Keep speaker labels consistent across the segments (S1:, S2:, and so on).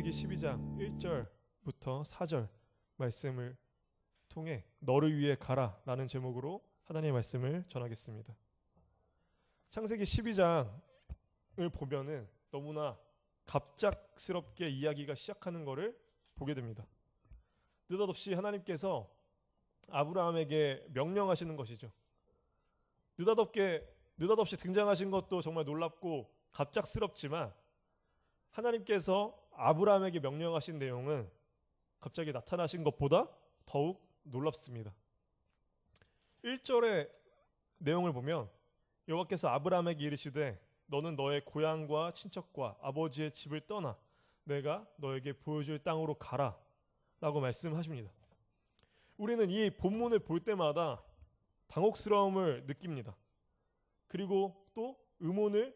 S1: 창세기 12장 1절부터 4절 말씀을 통해 너를 위해 가라 라는 제목으로 하나님의 말씀을 전하겠습니다. 창세기 12장을 보면은 너무나 갑작스럽게 이야기가 시작하는 것을 보게 됩니다. 느닷없이 하나님께서 아브라함에게 명령하시는 것이죠. 느닷없이 등장하신 것도 정말 놀랍고 갑작스럽지만 하나님께서 아브라함에게 명령하신 내용은 갑자기 나타나신 것보다 더욱 놀랍습니다. 1절의 내용을 보면 여호와께서 아브라함에게 이르시되 너는 너의 고향과 친척과 아버지의 집을 떠나 내가 너에게 보여줄 땅으로 가라 라고 말씀하십니다. 우리는 이 본문을 볼 때마다 당혹스러움을 느낍니다. 그리고 또 의문이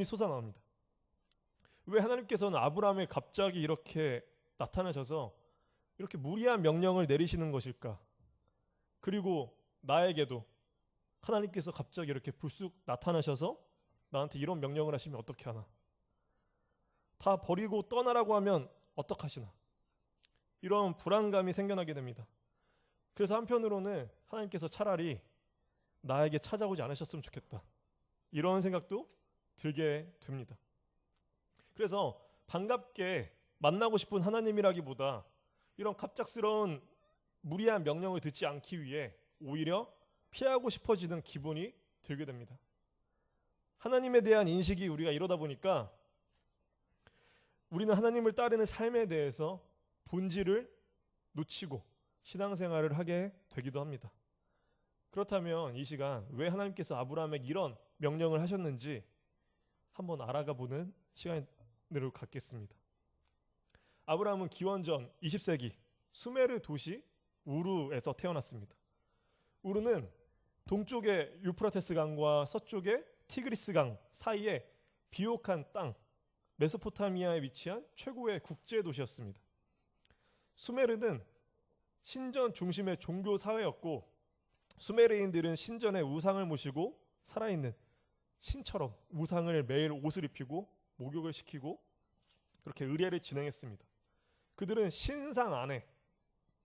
S1: 솟아납니다. 왜 하나님께서는 아브라함에 갑자기 이렇게 나타나셔서 이렇게 무리한 명령을 내리시는 것일까? 그리고 나에게도 하나님께서 갑자기 이렇게 불쑥 나타나셔서 나한테 이런 명령을 하시면 어떻게 하나? 다 버리고 떠나라고 하면 어떡하시나? 이런 불안감이 생겨나게 됩니다. 그래서 한편으로는 하나님께서 차라리 나에게 찾아오지 않으셨으면 좋겠다. 이런 생각도 들게 됩니다. 그래서 반갑게 만나고 싶은 하나님이라기보다 이런 갑작스러운 무리한 명령을 듣지 않기 위해 오히려 피하고 싶어지는 기분이 들게 됩니다. 하나님에 대한 인식이 우리가 이러다 보니까 우리는 하나님을 따르는 삶에 대해서 본질을 놓치고 신앙생활을 하게 되기도 합니다. 그렇다면 이 시간 왜 하나님께서 아브라함에게 이런 명령을 하셨는지 한번 알아가 보는 시간으로 갖겠습니다. 아브라함은 기원전 20세기 수메르 도시 우르에서 태어났습니다. 우르는 동쪽의 유프라테스 강과 서쪽의 티그리스 강 사이에 비옥한 땅 메소포타미아에 위치한 최고의 국제 도시였습니다. 수메르는 신전 중심의 종교 사회였고 수메르인들은 신전에 우상을 모시고 살아있는 신처럼 우상을 매일 옷을 입히고 목욕을 시키고 그렇게 의례를 진행했습니다. 그들은 신상 안에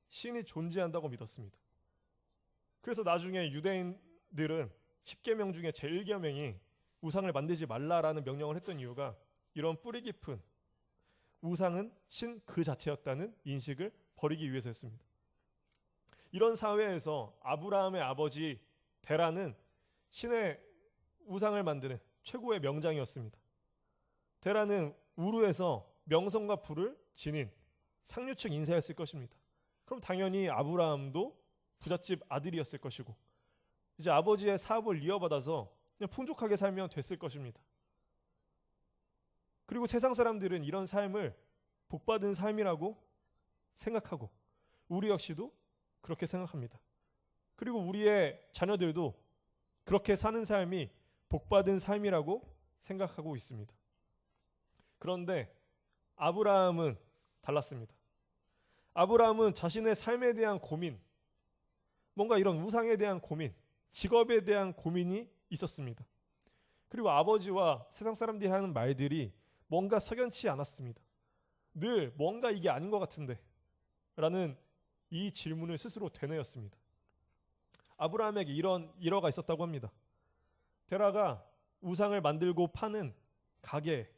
S1: 신이 존재한다고 믿었습니다. 그래서 나중에 유대인들은 10계명 중에 제1계명이 우상을 만들지 말라라는 명령을 했던 이유가 이런 뿌리 깊은 우상은 신 그 자체였다는 인식을 버리기 위해서였습니다. 이런 사회에서 아브라함의 아버지 데라는 신의 우상을 만드는 최고의 명장이었습니다. 데라는 우르에서 명성과 부를 지닌 상류층 인사였을 것입니다. 그럼 당연히 아브라함도 부잣집 아들이었을 것이고 이제 아버지의 사업을 이어받아서 그냥 풍족하게 살면 됐을 것입니다. 그리고 세상 사람들은 이런 삶을 복받은 삶이라고 생각하고 우리 역시도 그렇게 생각합니다. 그리고 우리의 자녀들도 그렇게 사는 삶이 복받은 삶이라고 생각하고 있습니다. 그런데 아브라함은 달랐습니다. 아브라함은 자신의 삶에 대한 고민, 뭔가 이런 우상에 대한 고민, 직업에 대한 고민이 있었습니다. 그리고 아버지와 세상 사람들이 하는 말들이 뭔가 석연치 않았습니다. 늘 뭔가 이게 아닌 것 같은데 라는 이 질문을 스스로 되뇌었습니다. 아브라함에게 이런 일화가 있었다고 합니다. 데라가 우상을 만들고 파는 가게,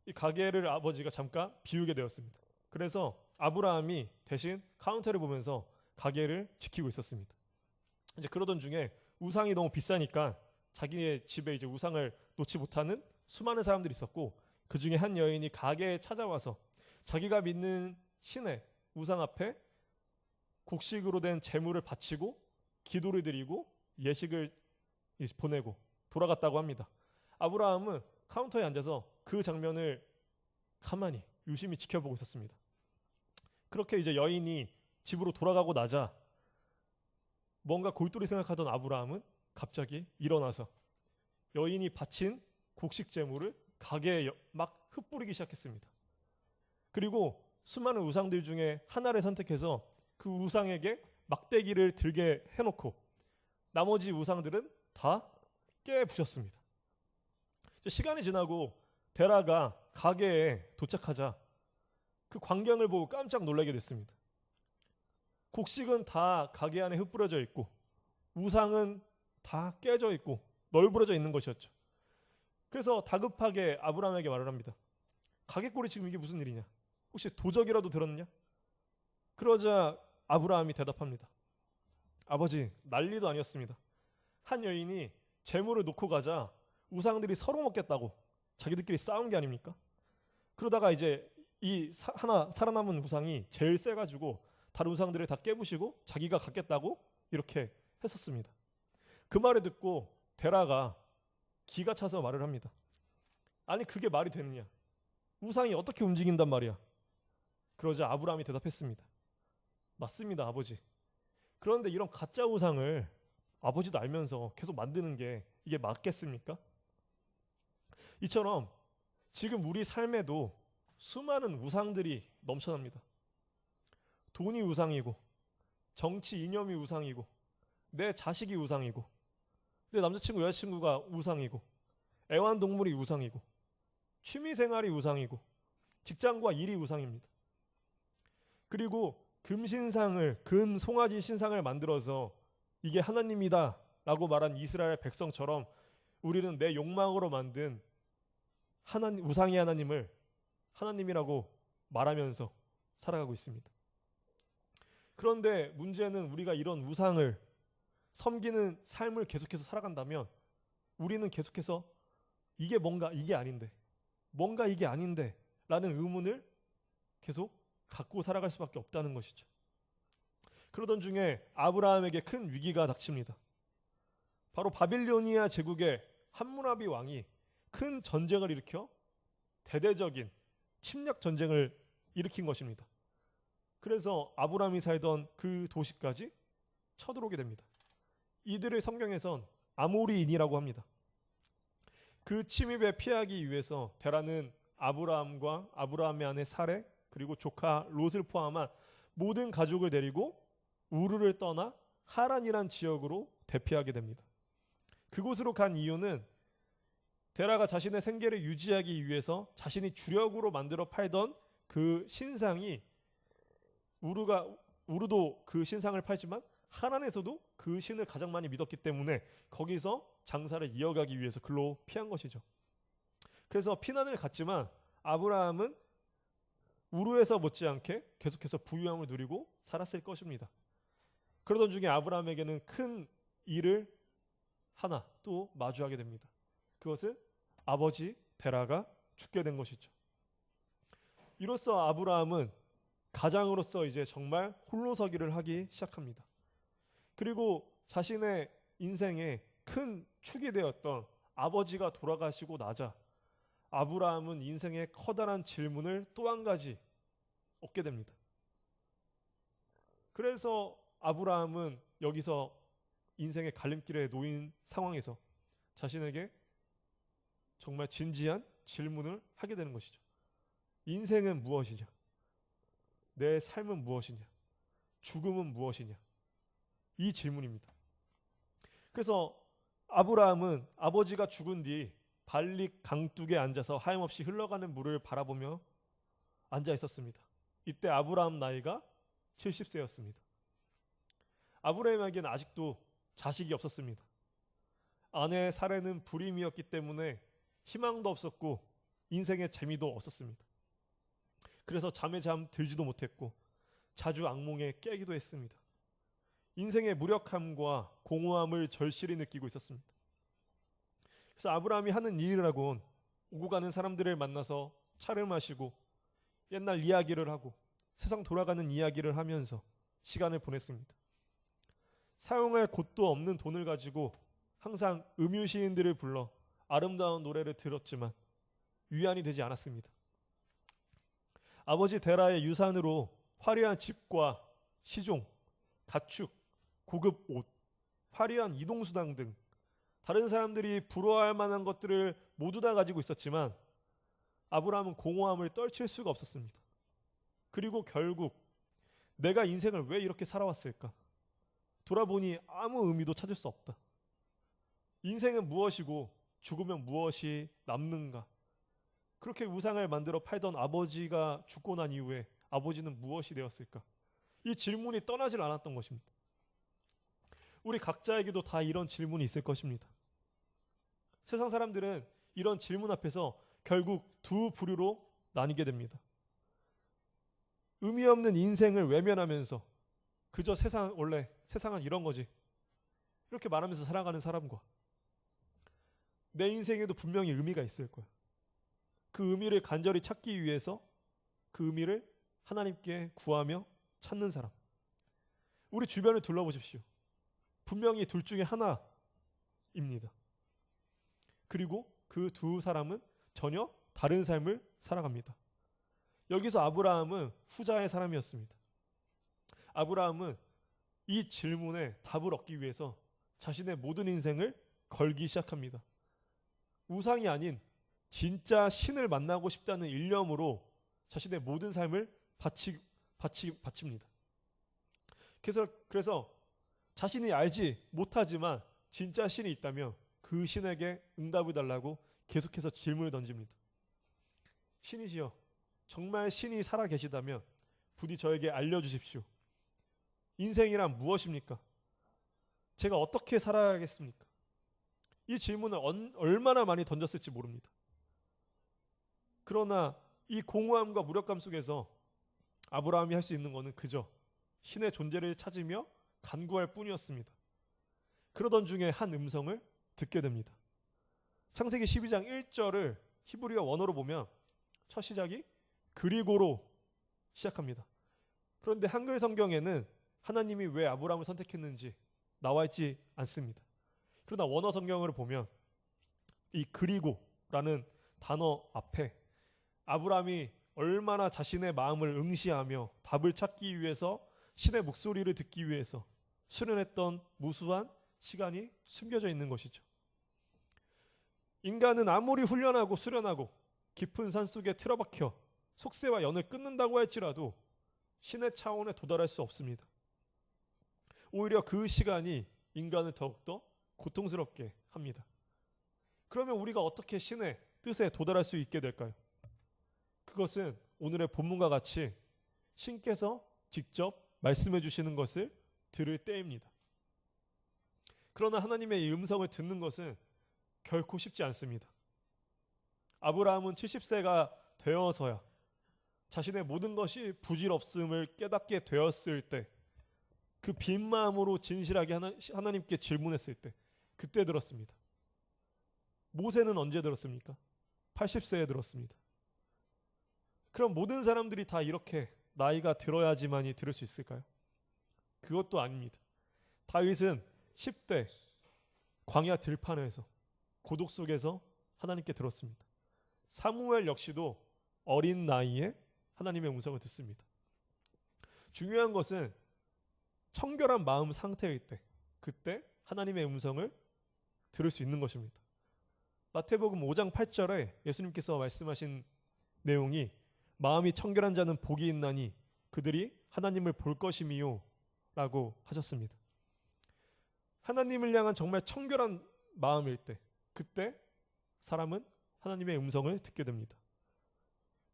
S1: 이 가게를 아버지가 잠깐 비우게 되었습니다. 그래서 아브라함이 대신 카운터를 보면서 가게를 지키고 있었습니다. 이제 그러던 중에 우상이 너무 비싸니까 자기의 집에 이제 우상을 놓지 못하는 수많은 사람들이 있었고 그 중에 한 여인이 가게에 찾아와서 자기가 믿는 신의 우상 앞에 곡식으로 된 제물을 바치고 기도를 드리고 예식을 보내고 돌아갔다고 합니다. 아브라함은 카운터에 앉아서 그 장면을 가만히 유심히 지켜보고 있었습니다. 그렇게 이제 여인이 집으로 돌아가고 나자 뭔가 골똘히 생각하던 아브라함은 갑자기 일어나서 여인이 바친 곡식 제물을 가게에 막 흩뿌리기 시작했습니다. 그리고 수많은 우상들 중에 하나를 선택해서 그 우상에게 막대기를 들게 해놓고 나머지 우상들은 다 깨부셨습니다. 시간이 지나고 데라가 가게에 도착하자 그 광경을 보고 깜짝 놀라게 됐습니다. 곡식은 다 가게 안에 흩뿌려져 있고 우상은 다 깨져 있고 널브러져 있는 것이었죠. 그래서 다급하게 아브라함에게 말을 합니다. 가게꼴이 지금 이게 무슨 일이냐? 혹시 도적이라도 들었냐? 그러자 아브라함이 대답합니다. 아버지, 난리도 아니었습니다. 한 여인이 재물을 놓고 가자 우상들이 서로 먹겠다고 자기들끼리 싸운 게 아닙니까? 그러다가 이제 하나 살아남은 우상이 제일 세가지고 다른 우상들을 다 깨부시고 자기가 갖겠다고 이렇게 했었습니다. 그 말을 듣고 데라가 기가 차서 말을 합니다. 아니 그게 말이 되느냐? 우상이 어떻게 움직인단 말이야? 그러자 아브라함이 대답했습니다. 맞습니다, 아버지. 그런데 이런 가짜 우상을 아버지도 알면서 계속 만드는 게 이게 맞겠습니까? 이처럼 지금 우리 삶에도 수많은 우상들이 넘쳐납니다. 돈이 우상이고, 정치 이념이 우상이고, 내 자식이 우상이고, 내 남자친구 여자친구가 우상이고, 애완동물이 우상이고, 취미생활이 우상이고, 직장과 일이 우상입니다. 그리고 금송아지 신상을 만들어서 이게 하나님이다 라고 말한 이스라엘 백성처럼 우리는 내 욕망으로 만든 우상의 하나님을 하나님이라고 말하면서 살아가고 있습니다. 그런데 문제는 우리가 이런 우상을 섬기는 삶을 계속해서 살아간다면 우리는 계속해서 이게 아닌데 라는 의문을 계속 갖고 살아갈 수밖에 없다는 것이죠. 그러던 중에 아브라함에게 큰 위기가 닥칩니다. 바로 바빌로니아 제국의 함무라비 왕이 큰 전쟁을 일으켜 대대적인 침략 전쟁을 일으킨 것입니다. 그래서 아브라함이 살던 그 도시까지 쳐들어오게 됩니다. 이들을 성경에선 아모리인이라고 합니다. 그 침입에 피하기 위해서 데라는 아브라함과 아브라함의 아내 사레 그리고 조카 롯을 포함한 모든 가족을 데리고 우르를 떠나 하란이란 지역으로 대피하게 됩니다. 그곳으로 간 이유는 데라가 자신의 생계를 유지하기 위해서 자신이 주력으로 만들어 팔던 그 신상이 우르도 그 신상을 팔지만 하란에서도 그 신을 가장 많이 믿었기 때문에 거기서 장사를 이어가기 위해서 글로 피한 것이죠. 그래서 피난을 갔지만 아브라함은 우르에서 못지않게 계속해서 부유함을 누리고 살았을 것입니다. 그러던 중에 아브라함에게는 큰 일을 하나 또 마주하게 됩니다. 그것은 아버지 데라가 죽게 된 것이죠. 이로써 아브라함은 가장으로서 이제 정말 홀로서기를 하기 시작합니다. 그리고 자신의 인생에 큰 축이 되었던 아버지가 돌아가시고 나자 아브라함은 인생의 커다란 질문을 또 한 가지 얻게 됩니다. 그래서 아브라함은 여기서 인생의 갈림길에 놓인 상황에서 자신에게 정말 진지한 질문을 하게 되는 것이죠. 인생은 무엇이냐? 내 삶은 무엇이냐? 죽음은 무엇이냐? 이 질문입니다. 그래서 아브라함은 아버지가 죽은 뒤 발릭 강둑에 앉아서 하염없이 흘러가는 물을 바라보며 앉아 있었습니다. 이때 아브라함 나이가 70세였습니다. 아브라함에게는 아직도 자식이 없었습니다. 아내 사레는 불임이었기 때문에 희망도 없었고 인생의 재미도 없었습니다. 그래서 잠에 들지도 못했고 자주 악몽에 깨기도 했습니다. 인생의 무력함과 공허함을 절실히 느끼고 있었습니다. 그래서 아브라함이 하는 일이라곤 오고 가는 사람들을 만나서 차를 마시고 옛날 이야기를 하고 세상 돌아가는 이야기를 하면서 시간을 보냈습니다. 사용할 곳도 없는 돈을 가지고 항상 음유시인들을 불러 아름다운 노래를 들었지만 위안이 되지 않았습니다. 아버지 데라의 유산으로 화려한 집과 시종, 가축, 고급 옷, 화려한 이동수단 등 다른 사람들이 부러워할 만한 것들을 모두 다 가지고 있었지만 아브라함은 공허함을 떨칠 수가 없었습니다. 그리고 결국 내가 인생을 왜 이렇게 살아왔을까? 돌아보니 아무 의미도 찾을 수 없다. 인생은 무엇이고 죽으면 무엇이 남는가? 그렇게 우상을 만들어 팔던 아버지가 죽고 난 이후에 아버지는 무엇이 되었을까? 이 질문이 떠나질 않았던 것입니다. 우리 각자에게도 다 이런 질문이 있을 것입니다. 세상 사람들은 이런 질문 앞에서 결국 두 부류로 나뉘게 됩니다. 의미 없는 인생을 외면하면서 그저 원래 세상은 이런 거지, 이렇게 말하면서 살아가는 사람과 내 인생에도 분명히 의미가 있을 거야. 그 의미를 간절히 찾기 위해서 그 의미를 하나님께 구하며 찾는 사람. 우리 주변을 둘러보십시오. 분명히 둘 중에 하나입니다. 그리고 그 두 사람은 전혀 다른 삶을 살아갑니다. 여기서 아브라함은 후자의 사람이었습니다. 아브라함은 이 질문에 답을 얻기 위해서 자신의 모든 인생을 걸기 시작합니다. 우상이 아닌 진짜 신을 만나고 싶다는 일념으로 자신의 모든 삶을 바칩니다. 그래서 자신이 알지 못하지만 진짜 신이 있다면 그 신에게 응답을 달라고 계속해서 질문을 던집니다. 신이시여, 정말 신이 살아 계시다면 부디 저에게 알려주십시오. 인생이란 무엇입니까? 제가 어떻게 살아야겠습니까? 이 질문을 얼마나 많이 던졌을지 모릅니다. 그러나 이 공허함과 무력감 속에서 아브라함이 할 수 있는 것은 그저 신의 존재를 찾으며 간구할 뿐이었습니다. 그러던 중에 한 음성을 듣게 됩니다. 창세기 12장 1절을 히브리어 원어로 보면 첫 시작이 그리고로 시작합니다. 그런데 한글 성경에는 하나님이 왜 아브라함을 선택했는지 나와 있지 않습니다. 그러나 원어 성경을 보면 이 그리고라는 단어 앞에 아브라함이 얼마나 자신의 마음을 응시하며 답을 찾기 위해서 신의 목소리를 듣기 위해서 수련했던 무수한 시간이 숨겨져 있는 것이죠. 인간은 아무리 훈련하고 수련하고 깊은 산속에 틀어박혀 속세와 연을 끊는다고 할지라도 신의 차원에 도달할 수 없습니다. 오히려 그 시간이 인간을 더욱더 고통스럽게 합니다. 그러면 우리가 어떻게 신의 뜻에 도달할 수 있게 될까요? 그것은 오늘의 본문과 같이 신께서 직접 말씀해 주시는 것을 들을 때입니다. 그러나 하나님의 이 음성을 듣는 것은 결코 쉽지 않습니다. 아브라함은 70세가 되어서야 자신의 모든 것이 부질없음을 깨닫게 되었을 때, 그 빈 마음으로 진실하게 하나님께 질문했을 때 그때 들었습니다. 모세는 언제 들었습니까? 80세에 들었습니다. 그럼 모든 사람들이 다 이렇게 나이가 들어야지만이 들을 수 있을까요? 그것도 아닙니다. 다윗은 10대 광야 들판에서 고독 속에서 하나님께 들었습니다. 사무엘 역시도 어린 나이에 하나님의 음성을 듣습니다. 중요한 것은 청결한 마음 상태일 때, 그때 하나님의 음성을 들을 수 있는 것입니다. 마태복음 5장 8절에 예수님께서 말씀하신 내용이 마음이 청결한 자는 복이 있나니 그들이 하나님을 볼 것임이요 라고 하셨습니다. 하나님을 향한 정말 청결한 마음일 때, 그때 사람은 하나님의 음성을 듣게 됩니다.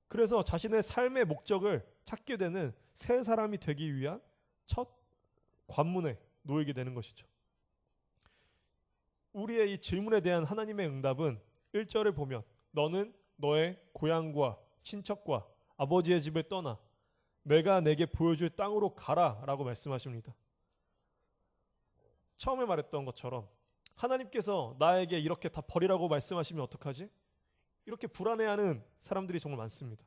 S1: 그래서 자신의 삶의 목적을 찾게 되는 새 사람이 되기 위한 첫 관문에 놓이게 되는 것이죠. 우리의 이 질문에 대한 하나님의 응답은 1절을 보면 너는 너의 고향과 친척과 아버지의 집을 떠나 내가 내게 보여줄 땅으로 가라 라고 말씀하십니다. 처음에 말했던 것처럼 하나님께서 나에게 이렇게 다 버리라고 말씀하시면 어떡하지? 이렇게 불안해하는 사람들이 정말 많습니다.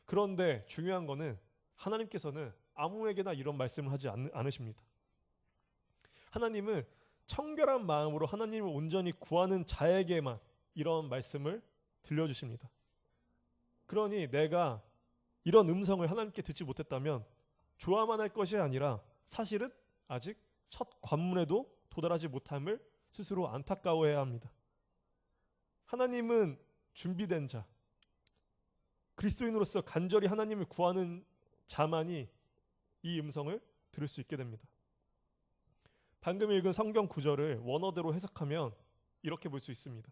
S1: 그런데 중요한 거는 하나님께서는 아무에게나 이런 말씀을 하지 않으십니다. 하나님은 청결한 마음으로 하나님을 온전히 구하는 자에게만 이런 말씀을 들려주십니다. 그러니 내가 이런 음성을 하나님께 듣지 못했다면 좋아만 할 것이 아니라 사실은 아직 첫 관문에도 도달하지 못함을 스스로 안타까워해야 합니다. 하나님은 준비된 자, 그리스도인으로서 간절히 하나님을 구하는 자만이 이 음성을 들을 수 있게 됩니다. 방금 읽은 성경 구절을 원어대로 해석하면 이렇게 볼 수 있습니다.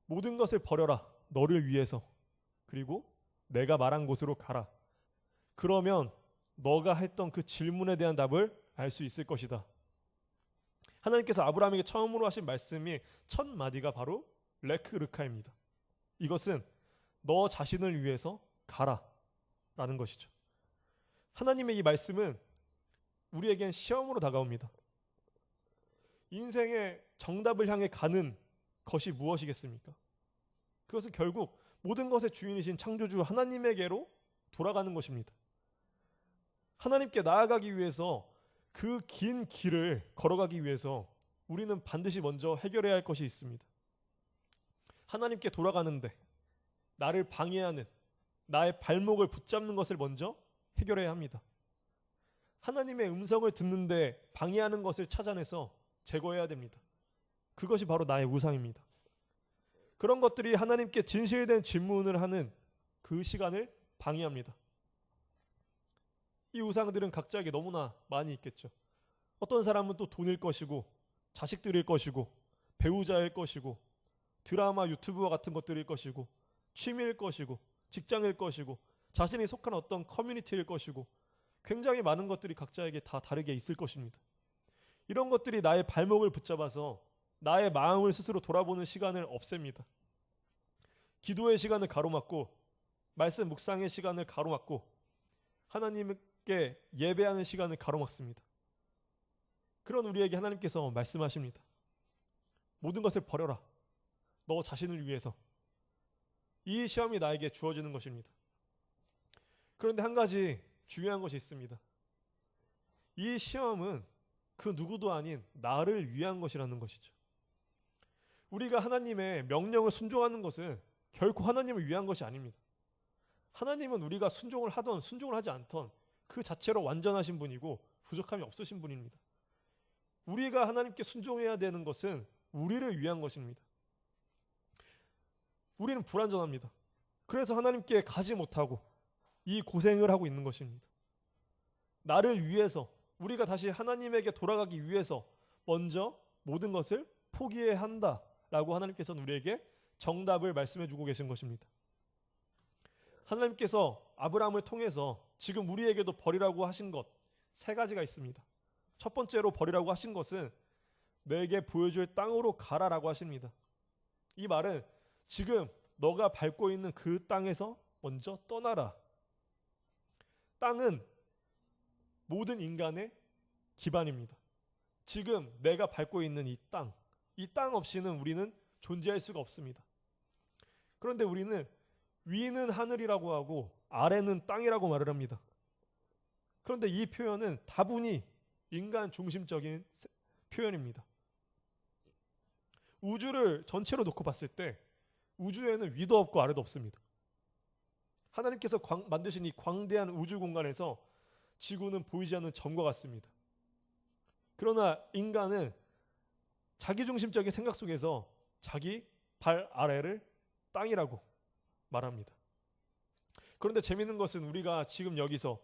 S1: 모든 것을 버려라. 너를 위해서 그리고 내가 말한 곳으로 가라. 그러면 너가 했던 그 질문에 대한 답을 알 수 있을 것이다. 하나님께서 아브라함에게 처음으로 하신 말씀이 첫 마디가 바로 레크르카입니다. 이것은 너 자신을 위해서 가라 라는 것이죠. 하나님의 이 말씀은 우리에겐 시험으로 다가옵니다. 인생의 정답을 향해 가는 것이 무엇이겠습니까? 그것은 결국 모든 것의 주인이신 창조주 하나님에게로 돌아가는 것입니다. 하나님께 나아가기 위해서 그 긴 길을 걸어가기 위해서 우리는 반드시 먼저 해결해야 할 것이 있습니다. 하나님께 돌아가는데 나를 방해하는 나의 발목을 붙잡는 것을 먼저 해결해야 합니다. 하나님의 음성을 듣는데 방해하는 것을 찾아내서 제거해야 됩니다. 그것이 바로 나의 우상입니다. 그런 것들이 하나님께 진실된 질문을 하는 그 시간을 방해합니다. 이 우상들은 각자에게 너무나 많이 있겠죠. 어떤 사람은 또 돈일 것이고 자식들일 것이고 배우자일 것이고 드라마 유튜브와 같은 것들일 것이고 취미일 것이고 직장일 것이고 자신이 속한 어떤 커뮤니티일 것이고 굉장히 많은 것들이 각자에게 다 다르게 있을 것입니다. 이런 것들이 나의 발목을 붙잡아서 나의 마음을 스스로 돌아보는 시간을 없앱니다. 기도의 시간을 가로막고 말씀 묵상의 시간을 가로막고 하나님께 예배하는 시간을 가로막습니다. 그런 우리에게 하나님께서 말씀하십니다. 모든 것을 버려라. 너 자신을 위해서. 이 시험이 나에게 주어지는 것입니다. 그런데 한 가지 중요한 것이 있습니다. 이 시험은 그 누구도 아닌 나를 위한 것이라는 것이죠. 우리가 하나님의 명령을 순종하는 것은 결코 하나님을 위한 것이 아닙니다. 하나님은 우리가 순종을 하던 순종을 하지 않던 그 자체로 완전하신 분이고 부족함이 없으신 분입니다. 우리가 하나님께 순종해야 되는 것은 우리를 위한 것입니다. 우리는 불완전합니다. 그래서 하나님께 가지 못하고 이 고생을 하고 있는 것입니다. 나를 위해서 우리가 다시 하나님에게 돌아가기 위해서 먼저 모든 것을 포기해야 한다라고 하나님께서는 우리에게 정답을 말씀해 주고 계신 것입니다. 하나님께서 아브라함을 통해서 지금 우리에게도 버리라고 하신 것 세 가지가 있습니다. 첫 번째로 버리라고 하신 것은 내게 보여줄 땅으로 가라라고 하십니다. 이 말은 지금 너가 밟고 있는 그 땅에서 먼저 떠나라. 땅은 모든 인간의 기반입니다. 지금 내가 밟고 있는 이 땅 없이는 우리는 존재할 수가 없습니다. 그런데 우리는 위는 하늘이라고 하고 아래는 땅이라고 말을 합니다. 그런데 이 표현은 다분히 인간 중심적인 표현입니다. 우주를 전체로 놓고 봤을 때 우주에는 위도 없고 아래도 없습니다. 하나님께서 만드신 이 광대한 우주 공간에서 지구는 보이지 않는 점과 같습니다. 그러나 인간은 자기중심적인 생각 속에서 자기 발 아래를 땅이라고 말합니다. 그런데 재미있는 것은 우리가 지금 여기서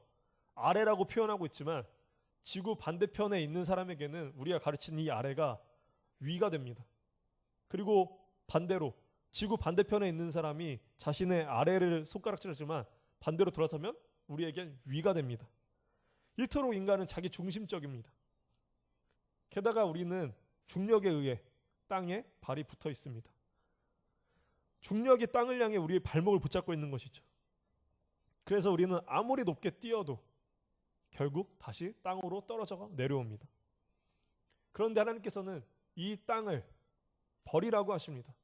S1: 아래라고 표현하고 있지만 지구 반대편에 있는 사람에게는 우리가 가르친 이 아래가 위가 됩니다. 그리고 반대로 지구 반대편에 있는 사람이 자신의 아래를 손가락질하지만 반대로 돌아서면 우리에겐 위가 됩니다. 이토록 인간은 자기 중심적입니다. 게다가 우리는 중력에 의해 땅에 발이 붙어 있습니다. 중력이 땅을 향해 우리의 발목을 붙잡고 있는 것이죠. 그래서 우리는 아무리 높게 뛰어도 결국 다시 땅으로 떨어져 내려옵니다. 그런데 하나님께서는 이 땅을 버리라고 하십니다.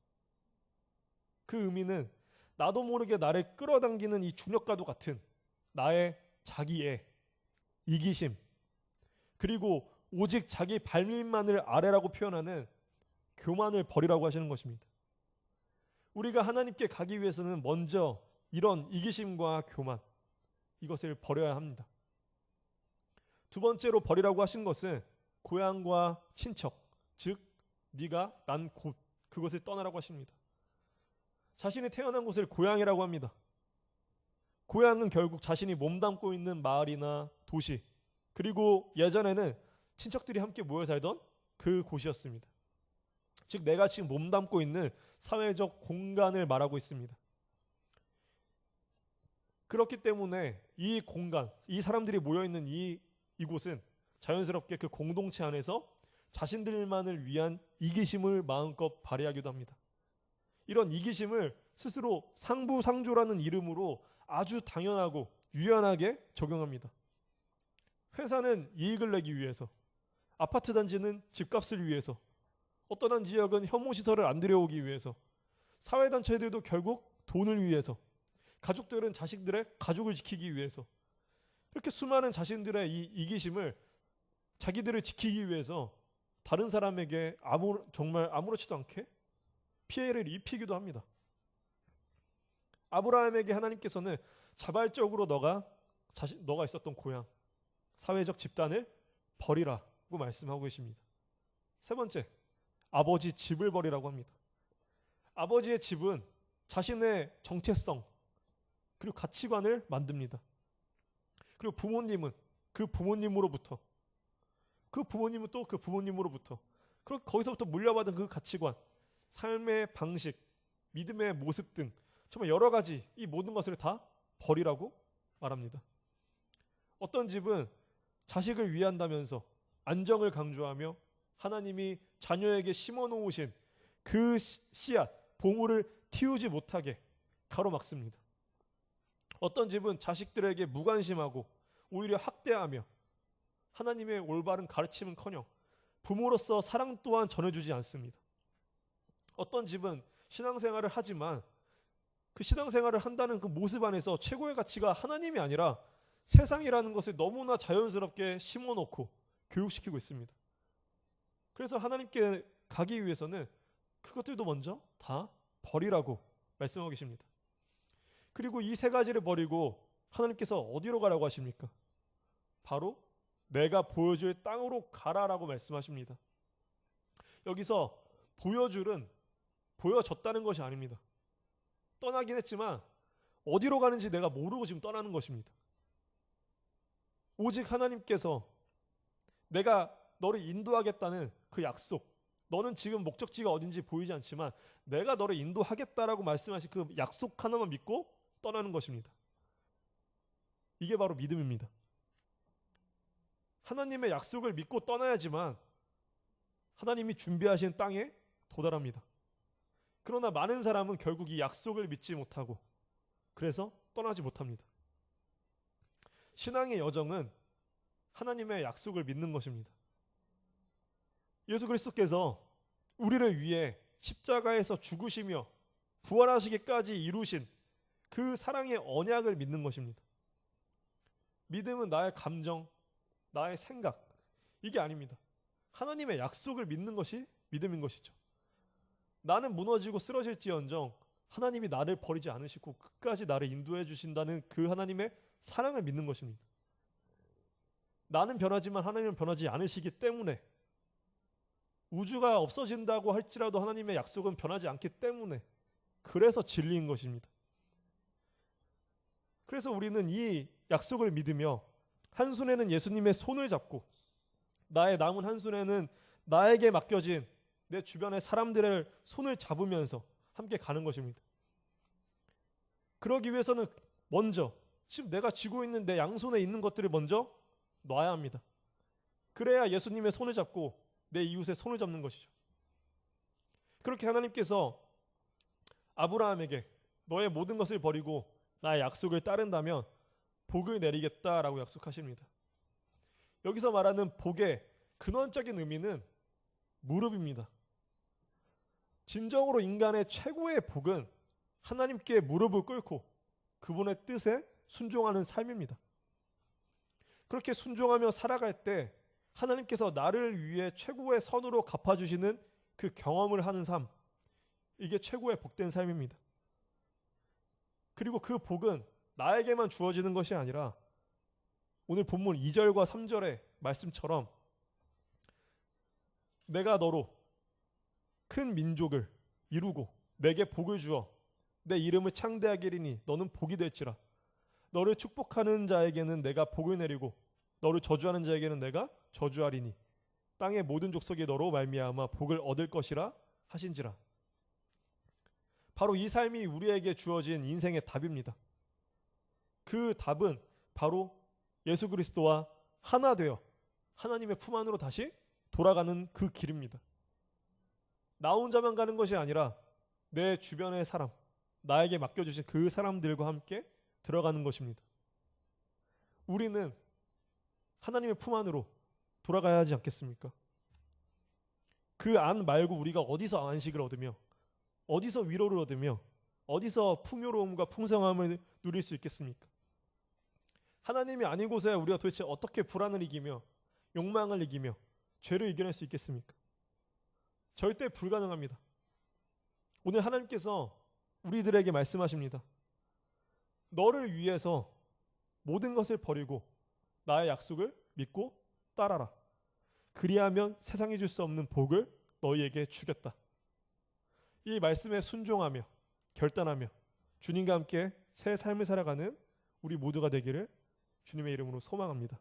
S1: 그 의미는 나도 모르게 나를 끌어당기는 이 중력과도 같은 나의 자기의 이기심, 그리고 오직 자기 발밑만을 아래라고 표현하는 교만을 버리라고 하시는 것입니다. 우리가 하나님께 가기 위해서는 먼저 이런 이기심과 교만, 이것을 버려야 합니다. 두 번째로 버리라고 하신 것은 고향과 친척, 즉 네가 난 곳, 그것을 떠나라고 하십니다. 자신이 태어난 곳을 고향이라고 합니다. 고향은 결국 자신이 몸담고 있는 마을이나 도시, 그리고 예전에는 친척들이 함께 모여 살던 그 곳이었습니다. 즉 내가 지금 몸담고 있는 사회적 공간을 말하고 있습니다. 그렇기 때문에 이 공간, 이 사람들이 모여있는 이곳은 자연스럽게 그 공동체 안에서 자신들만을 위한 이기심을 마음껏 발휘하기도 합니다. 이런 이기심을 스스로 상부상조라는 이름으로 아주 당연하고 유연하게 적용합니다. 회사는 이익을 내기 위해서, 아파트 단지는 집값을 위해서, 어떤 한 지역은 혐오시설을 안 들여오기 위해서, 사회단체들도 결국 돈을 위해서, 가족들은 자식들의 가족을 지키기 위해서, 이렇게 수많은 자신들의 이 이기심을 자기들을 지키기 위해서 다른 사람에게 정말 아무렇지도 않게 피해를 입히기도 합니다. 아브라함에게 하나님께서는 자발적으로 너가 있었던 고향, 사회적 집단을 버리라고 말씀하고 계십니다. 세 번째, 아버지 집을 버리라고 합니다. 아버지의 집은 자신의 정체성 그리고 가치관을 만듭니다. 그리고 부모님은 그 부모님으로부터, 그 부모님은 또 그 부모님으로부터, 그리고 거기서부터 물려받은 그 가치관, 삶의 방식, 믿음의 모습 등 정말 여러 가지 이 모든 것을 다 버리라고 말합니다. 어떤 집은 자식을 위한다면서 안정을 강조하며 하나님이 자녀에게 심어놓으신 그 씨앗, 보물을 틔우지 못하게 가로막습니다. 어떤 집은 자식들에게 무관심하고 오히려 학대하며 하나님의 올바른 가르침은커녕 부모로서 사랑 또한 전해주지 않습니다. 어떤 집은 신앙생활을 하지만 그 신앙생활을 한다는 그 모습 안에서 최고의 가치가 하나님이 아니라 세상이라는 것을 너무나 자연스럽게 심어놓고 교육시키고 있습니다. 그래서 하나님께 가기 위해서는 그것들도 먼저 다 버리라고 말씀하고 계십니다. 그리고 이 세 가지를 버리고 하나님께서 어디로 가라고 하십니까? 바로 내가 보여줄 땅으로 가라라고 말씀하십니다. 여기서 보여줄은 보여졌다는 것이 아닙니다. 떠나긴 했지만 어디로 가는지 내가 모르고 지금 떠나는 것입니다. 오직 하나님께서 내가 너를 인도하겠다는 그 약속, 너는 지금 목적지가 어딘지 보이지 않지만 내가 너를 인도하겠다라고 말씀하신 그 약속 하나만 믿고 떠나는 것입니다. 이게 바로 믿음입니다. 하나님의 약속을 믿고 떠나야지만 하나님이 준비하신 땅에 도달합니다. 그러나 많은 사람은 결국 이 약속을 믿지 못하고 그래서 떠나지 못합니다. 신앙의 여정은 하나님의 약속을 믿는 것입니다. 예수 그리스도께서 우리를 위해 십자가에서 죽으시며 부활하시기까지 이루신 그 사랑의 언약을 믿는 것입니다. 믿음은 나의 감정, 나의 생각, 이게 아닙니다. 하나님의 약속을 믿는 것이 믿음인 것이죠. 나는 무너지고 쓰러질지언정 하나님이 나를 버리지 않으시고 끝까지 나를 인도해 주신다는 그 하나님의 사랑을 믿는 것입니다. 나는 변하지만 하나님은 변하지 않으시기 때문에, 우주가 없어진다고 할지라도 하나님의 약속은 변하지 않기 때문에, 그래서 진리인 것입니다. 그래서 우리는 이 약속을 믿으며 한 손에는 예수님의 손을 잡고 나의 남은 한 손에는 나에게 맡겨진 내 주변의 사람들의 손을 잡으면서 함께 가는 것입니다. 그러기 위해서는 먼저 지금 내가 쥐고 있는 내 양손에 있는 것들을 먼저 놔야 합니다. 그래야 예수님의 손을 잡고 내 이웃의 손을 잡는 것이죠. 그렇게 하나님께서 아브라함에게 너의 모든 것을 버리고 나의 약속을 따른다면 복을 내리겠다라고 약속하십니다. 여기서 말하는 복의 근원적인 의미는 무릎입니다. 진정으로 인간의 최고의 복은 하나님께 무릎을 꿇고 그분의 뜻에 순종하는 삶입니다. 그렇게 순종하며 살아갈 때 하나님께서 나를 위해 최고의 선으로 갚아주시는 그 경험을 하는 삶, 이게 최고의 복된 삶입니다. 그리고 그 복은 나에게만 주어지는 것이 아니라 오늘 본문 2절과 3절의 말씀처럼 내가 너로 큰 민족을 이루고 내게 복을 주어 내 이름을 창대하게 하리니 너는 복이 될지라. 너를 축복하는 자에게는 내가 복을 내리고 너를 저주하는 자에게는 내가 저주하리니 땅의 모든 족속이 너로 말미암아 복을 얻을 것이라 하신지라. 바로 이 삶이 우리에게 주어진 인생의 답입니다. 그 답은 바로 예수 그리스도와 하나 되어 하나님의 품 안으로 다시 돌아가는 그 길입니다. 나 혼자만 가는 것이 아니라 내 주변의 사람, 나에게 맡겨주신 그 사람들과 함께 들어가는 것입니다. 우리는 하나님의 품 안으로 돌아가야 하지 않겠습니까? 그 안 말고 우리가 어디서 안식을 얻으며 어디서 위로를 얻으며 어디서 풍요로움과 풍성함을 누릴 수 있겠습니까? 하나님이 아닌 곳에 우리가 도대체 어떻게 불안을 이기며 욕망을 이기며 죄를 이겨낼 수 있겠습니까? 절대 불가능합니다. 오늘 하나님께서 우리들에게 말씀하십니다. 너를 위해서 모든 것을 버리고 나의 약속을 믿고 따라라. 그리하면 세상이 줄 수 없는 복을 너희에게 주겠다. 이 말씀에 순종하며 결단하며 주님과 함께 새 삶을 살아가는 우리 모두가 되기를 주님의 이름으로 소망합니다.